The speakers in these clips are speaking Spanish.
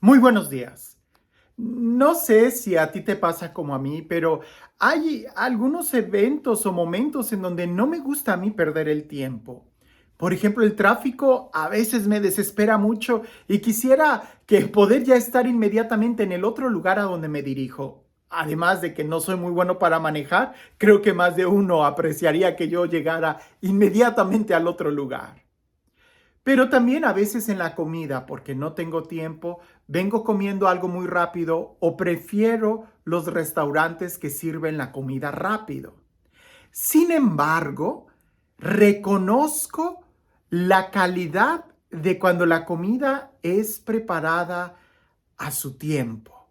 Muy buenos días. No sé si a ti te pasa como a mí, pero hay algunos eventos o momentos en donde no me gusta a mí perder el tiempo. Por ejemplo, el tráfico a veces me desespera mucho y quisiera que poder ya estar inmediatamente en el otro lugar a donde me dirijo. Además de que no soy muy bueno para manejar, creo que más de uno apreciaría que yo llegara inmediatamente al otro lugar. Pero también a veces en la comida, porque no tengo tiempo, vengo comiendo algo muy rápido o prefiero los restaurantes que sirven la comida rápido. Sin embargo, reconozco la calidad de cuando la comida es preparada a su tiempo,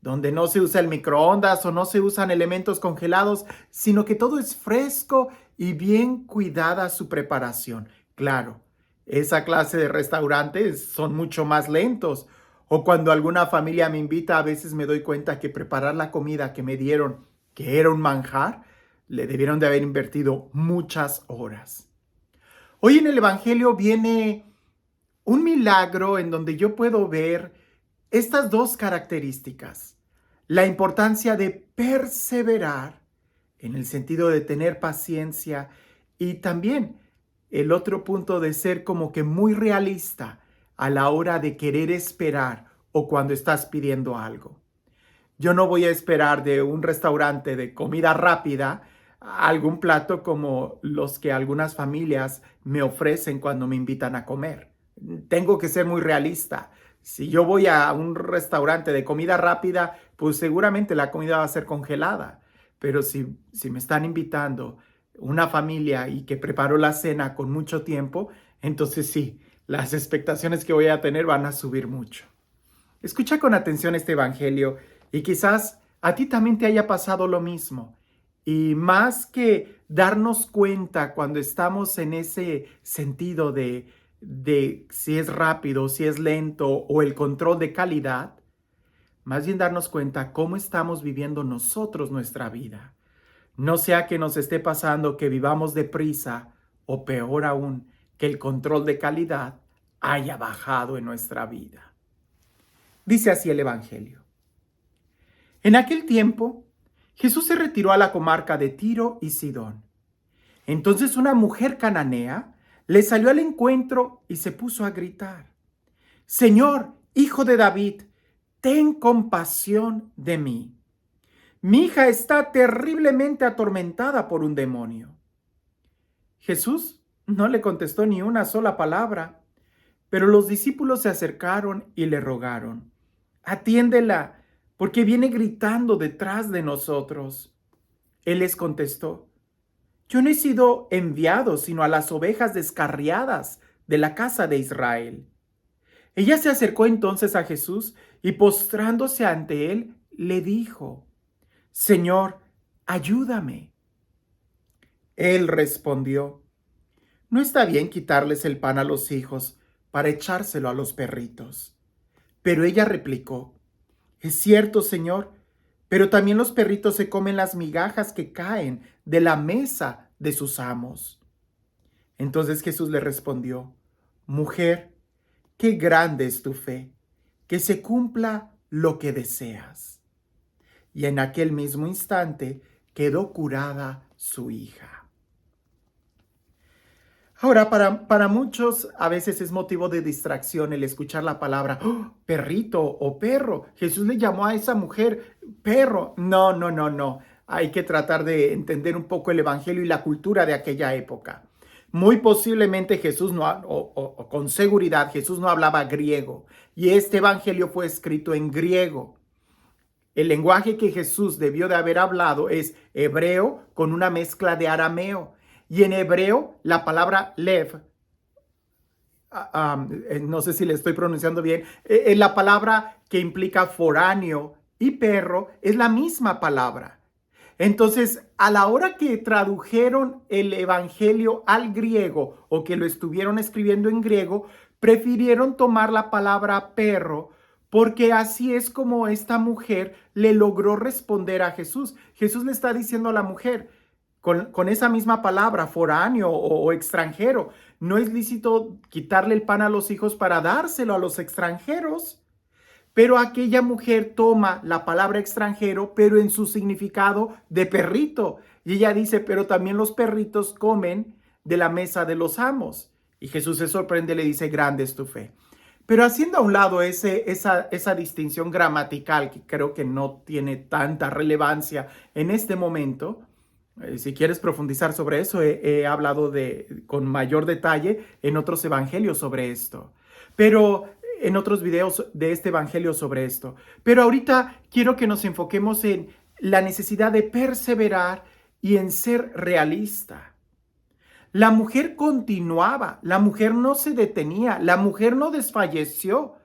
donde no se usa el microondas o no se usan elementos congelados, sino que todo es fresco y bien cuidada su preparación. Claro, esa clase de restaurantes son mucho más lentos. O cuando alguna familia me invita, a veces me doy cuenta que preparar la comida que me dieron, que era un manjar, le debieron de haber invertido muchas horas. Hoy en el Evangelio viene un milagro en donde yo puedo ver estas dos características. La importancia de perseverar en el sentido de tener paciencia y también el otro punto de ser como que muy realista a la hora de querer esperar o cuando estás pidiendo algo. Yo no voy a esperar de un restaurante de comida rápida algún plato como los que algunas familias me ofrecen cuando me invitan a comer. Tengo que ser muy realista. Si yo voy a un restaurante de comida rápida, pues seguramente la comida va a ser congelada. Pero si me están invitando una familia y que preparo la cena con mucho tiempo, entonces sí, las expectaciones que voy a tener van a subir mucho. Escucha con atención este evangelio y quizás a ti también te haya pasado lo mismo. Y más que darnos cuenta cuando estamos en ese sentido de si es rápido, si es lento o el control de calidad, más bien darnos cuenta cómo estamos viviendo nosotros nuestra vida. No sea que nos esté pasando que vivamos deprisa o peor aún, que el control de calidad haya bajado en nuestra vida. Dice así el Evangelio. En aquel tiempo, Jesús se retiró a la comarca de Tiro y Sidón. Entonces una mujer cananea le salió al encuentro y se puso a gritar: Señor, hijo de David, ten compasión de mí. Mi hija está terriblemente atormentada por un demonio. Jesús no le contestó ni una sola palabra, pero los discípulos se acercaron y le rogaron: Atiéndela, porque viene gritando detrás de nosotros. Él les contestó: Yo no he sido enviado sino a las ovejas descarriadas de la casa de Israel. Ella se acercó entonces a Jesús y postrándose ante él, le dijo: Señor, ayúdame. Él respondió: No está bien quitarles el pan a los hijos para echárselo a los perritos. Pero ella replicó: Es cierto, Señor, pero también los perritos se comen las migajas que caen de la mesa de sus amos. Entonces Jesús le respondió: Mujer, qué grande es tu fe, que se cumpla lo que deseas. Y en aquel mismo instante quedó curada su hija. Ahora, para muchos a veces es motivo de distracción el escuchar la palabra "Oh, perrito o perro". Jesús le llamó a esa mujer perro. No, no, no, no. Hay que tratar de entender un poco el evangelio y la cultura de aquella época. Muy posiblemente Jesús no, o con seguridad Jesús no hablaba griego y este evangelio fue escrito en griego. El lenguaje que Jesús debió de haber hablado es hebreo con una mezcla de arameo. Y en hebreo, la palabra lev, no sé si le estoy pronunciando bien, la palabra que implica foráneo y perro es la misma palabra. Entonces, a la hora que tradujeron el evangelio al griego o que lo estuvieron escribiendo en griego, prefirieron tomar la palabra perro porque así es como esta mujer le logró responder a Jesús. Jesús le está diciendo a la mujer, con esa misma palabra, foráneo o extranjero, no es lícito quitarle el pan a los hijos para dárselo a los extranjeros. pero aquella mujer toma la palabra extranjero, pero en su significado de perrito. Y ella dice, pero también los perritos comen de la mesa de los amos. Y Jesús se sorprende y le dice, grande es tu fe. Pero haciendo a un lado esa distinción gramatical que creo que no tiene tanta relevancia en este momento, si quieres profundizar sobre eso, he hablado con mayor detalle en otros evangelios sobre esto. Pero en otros videos de este evangelio sobre esto. Pero ahorita quiero que nos enfoquemos en la necesidad de perseverar y en ser realista. La mujer continuaba, la mujer no se detenía, la mujer no desfalleció.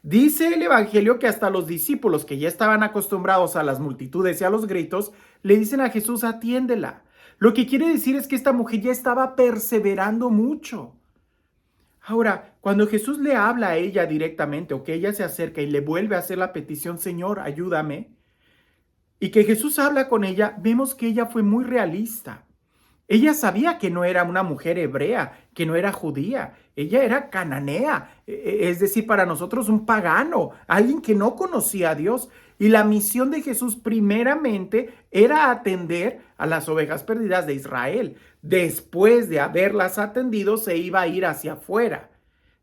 Dice el evangelio que hasta los discípulos que ya estaban acostumbrados a las multitudes y a los gritos, le dicen a Jesús, atiéndela. Lo que quiere decir es que esta mujer ya estaba perseverando mucho. Ahora, cuando Jesús le habla a ella directamente o que ella se acerca y le vuelve a hacer la petición, Señor, ayúdame, y que Jesús habla con ella, vemos que ella fue muy realista. Ella sabía que no era una mujer hebrea, que no era judía, ella era cananea, es decir, para nosotros un pagano, alguien que no conocía a Dios. Y la misión de Jesús primeramente era atender a las ovejas perdidas de Israel. Después de haberlas atendido, se iba a ir hacia afuera.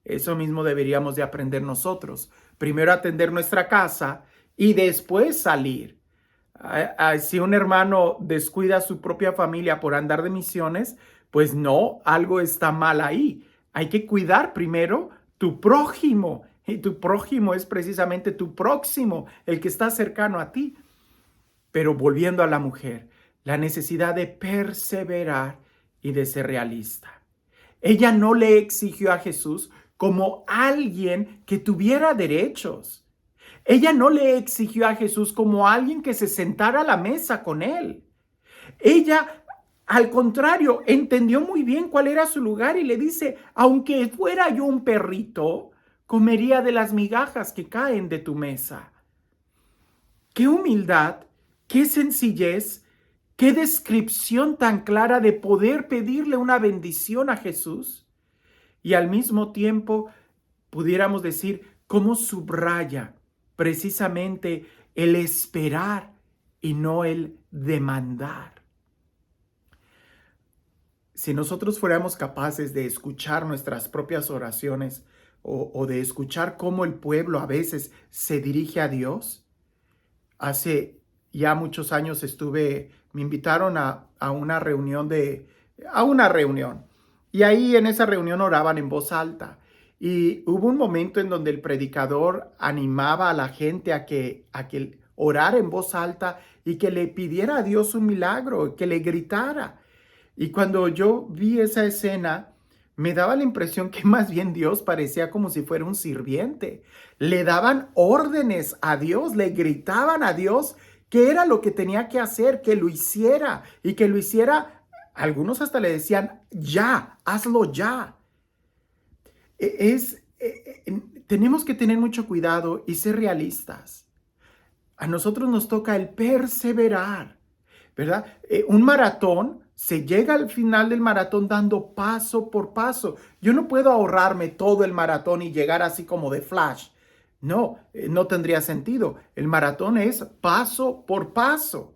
Eso mismo deberíamos de aprender nosotros. Primero atender nuestra casa y después salir. Si un hermano descuida a su propia familia por andar de misiones, pues no, algo está mal ahí. Hay que cuidar primero tu prójimo. Y tu prójimo es precisamente tu próximo, el que está cercano a ti. Pero volviendo a la mujer, la necesidad de perseverar y de ser realista. Ella no le exigió a Jesús como alguien que tuviera derechos. Ella no le exigió a Jesús como alguien que se sentara a la mesa con él. Ella, al contrario, entendió muy bien cuál era su lugar y le dice, aunque fuera yo un perrito, comería de las migajas que caen de tu mesa. Qué humildad, qué sencillez, qué descripción tan clara de poder pedirle una bendición a Jesús. Y al mismo tiempo, pudiéramos decir, cómo subraya precisamente el esperar y no el demandar. Si nosotros fuéramos capaces de escuchar nuestras propias oraciones o de escuchar cómo el pueblo a veces se dirige a Dios, hace ya muchos años me invitaron a una reunión y ahí en esa reunión oraban en voz alta. Y hubo un momento en donde el predicador animaba a la gente a que orara en voz alta y que le pidiera a Dios un milagro, que le gritara. Y cuando yo vi esa escena, me daba la impresión que más bien Dios parecía como si fuera un sirviente. Le daban órdenes a Dios, le gritaban a Dios qué era lo que tenía que hacer, que lo hiciera y que lo hiciera. Algunos hasta le decían, ya, hazlo ya. Tenemos que tener mucho cuidado y ser realistas. A nosotros nos toca el perseverar, ¿verdad? Un maratón, se llega al final del maratón dando paso por paso. Yo no puedo ahorrarme todo el maratón y llegar así como de flash. No, no tendría sentido. El maratón es paso por paso.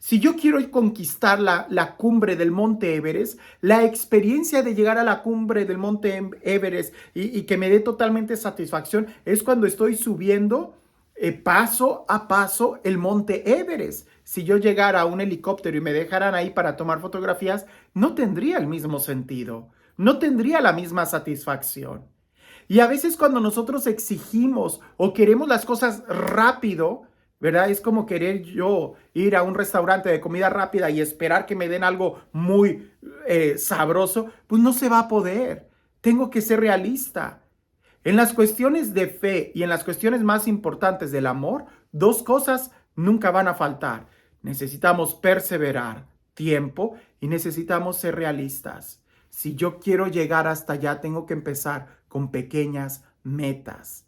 Si yo quiero conquistar la cumbre del Monte Everest, la experiencia de llegar a la cumbre del Monte Everest y que me dé totalmente satisfacción es cuando estoy subiendo paso a paso el Monte Everest. Si yo llegara a un helicóptero y me dejaran ahí para tomar fotografías, no tendría el mismo sentido, no tendría la misma satisfacción. Y a veces cuando nosotros exigimos o queremos las cosas rápido, ¿verdad? Es como querer yo ir a un restaurante de comida rápida y esperar que me den algo muy sabroso, pues no se va a poder. Tengo que ser realista. En las cuestiones de fe y en las cuestiones más importantes del amor, dos cosas nunca van a faltar. Necesitamos perseverar tiempo y necesitamos ser realistas. Si yo quiero llegar hasta allá, tengo que empezar con pequeñas metas.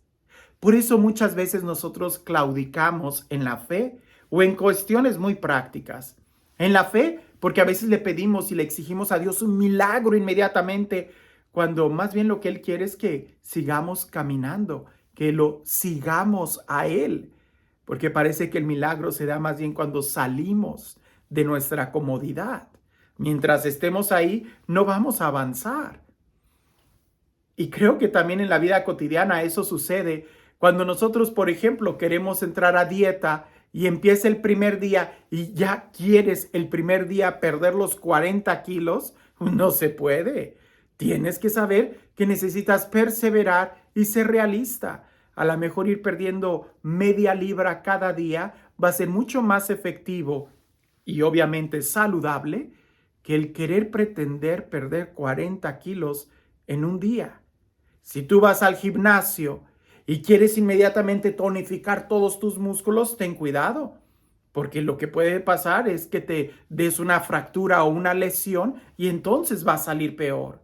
Por eso muchas veces nosotros claudicamos en la fe o en cuestiones muy prácticas. En la fe, porque a veces le pedimos y le exigimos a Dios un milagro inmediatamente, cuando más bien lo que Él quiere es que sigamos caminando, que lo sigamos a Él, porque parece que el milagro se da más bien cuando salimos de nuestra comodidad. Mientras estemos ahí, no vamos a avanzar. Y creo que también en la vida cotidiana eso sucede cuando nosotros, por ejemplo, queremos entrar a dieta y empieza el primer día y ya quieres el primer día perder los 40 kilos. No se puede. Tienes que saber que necesitas perseverar y ser realista. A lo mejor ir perdiendo media libra cada día va a ser mucho más efectivo y obviamente saludable que el querer pretender perder 40 kilos en un día. Si tú vas al gimnasio y quieres inmediatamente tonificar todos tus músculos, ten cuidado, porque lo que puede pasar es que te des una fractura o una lesión y entonces va a salir peor.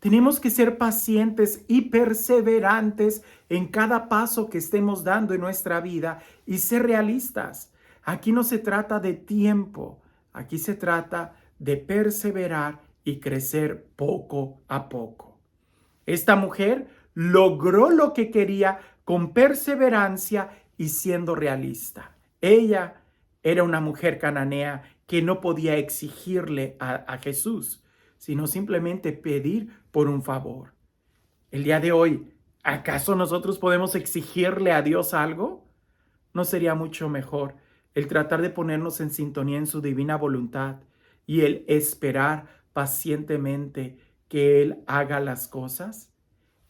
Tenemos que ser pacientes y perseverantes en cada paso que estemos dando en nuestra vida y ser realistas. Aquí no se trata de tiempo, aquí se trata de perseverar y crecer poco a poco. Esta mujer logró lo que quería con perseverancia y siendo realista. Ella era una mujer cananea que no podía exigirle a Jesús, sino simplemente pedir por un favor. El día de hoy, ¿acaso nosotros podemos exigirle a Dios algo? ¿No sería mucho mejor el tratar de ponernos en sintonía en su divina voluntad y el esperar pacientemente que Él haga las cosas?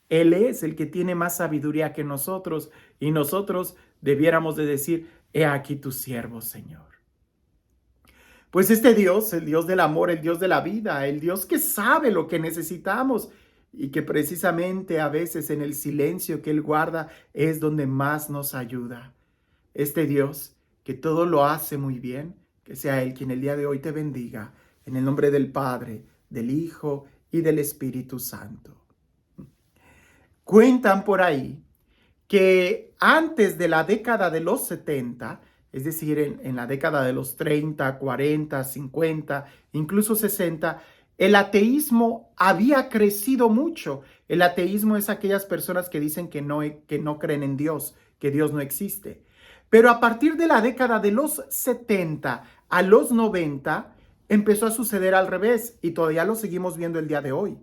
Él es el que tiene más sabiduría que nosotros y nosotros debiéramos de decir, he aquí tu siervo, Señor. Pues este Dios, el Dios del amor, el Dios de la vida, el Dios que sabe lo que necesitamos y que precisamente a veces en el silencio que Él guarda es donde más nos ayuda. Este Dios que todo lo hace muy bien, que sea Él quien el día de hoy te bendiga, en el nombre del Padre, del Hijo y del Espíritu Santo. Cuentan por ahí que antes de la década de los 70, es decir, en la década de los 30, 40, 50, incluso 60, el ateísmo había crecido mucho. El ateísmo es aquellas personas que dicen que no creen en Dios, que Dios no existe. Pero a partir de la década de los 70 a los 90, empezó a suceder al revés y todavía lo seguimos viendo el día de hoy.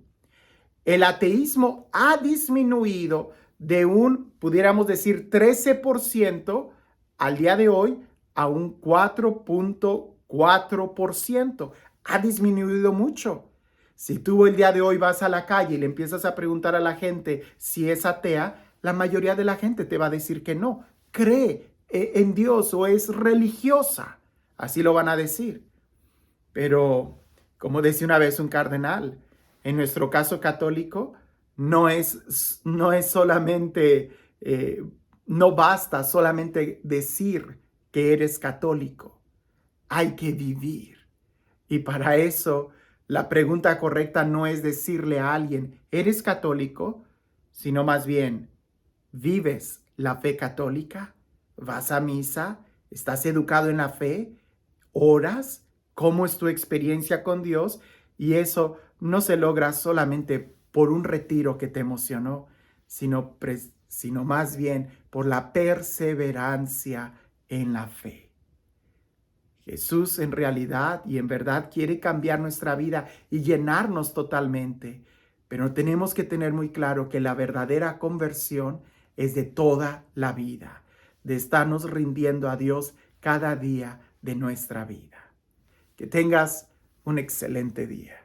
El ateísmo ha disminuido de un, pudiéramos decir, 13% al día de hoy a un 4.4%. Ha disminuido mucho. Si tú el día de hoy vas a la calle y le empiezas a preguntar a la gente si es atea, la mayoría de la gente te va a decir que no. Cree en Dios o es religiosa. Así lo van a decir. Pero, como decía una vez un cardenal, en nuestro caso católico, no es solamente, no basta solamente decir que eres católico. Hay que vivir. Y para eso, la pregunta correcta no es decirle a alguien, ¿eres católico? Sino más bien, ¿vives la fe católica? ¿Vas a misa? ¿Estás educado en la fe? ¿Oras? ¿Cómo es tu experiencia con Dios? Y eso no se logra solamente por un retiro que te emocionó, sino más bien por la perseverancia en la fe. Jesús en realidad y en verdad quiere cambiar nuestra vida y llenarnos totalmente, pero tenemos que tener muy claro que la verdadera conversión es de toda la vida, de estarnos rindiendo a Dios cada día de nuestra vida. Que tengas un excelente día.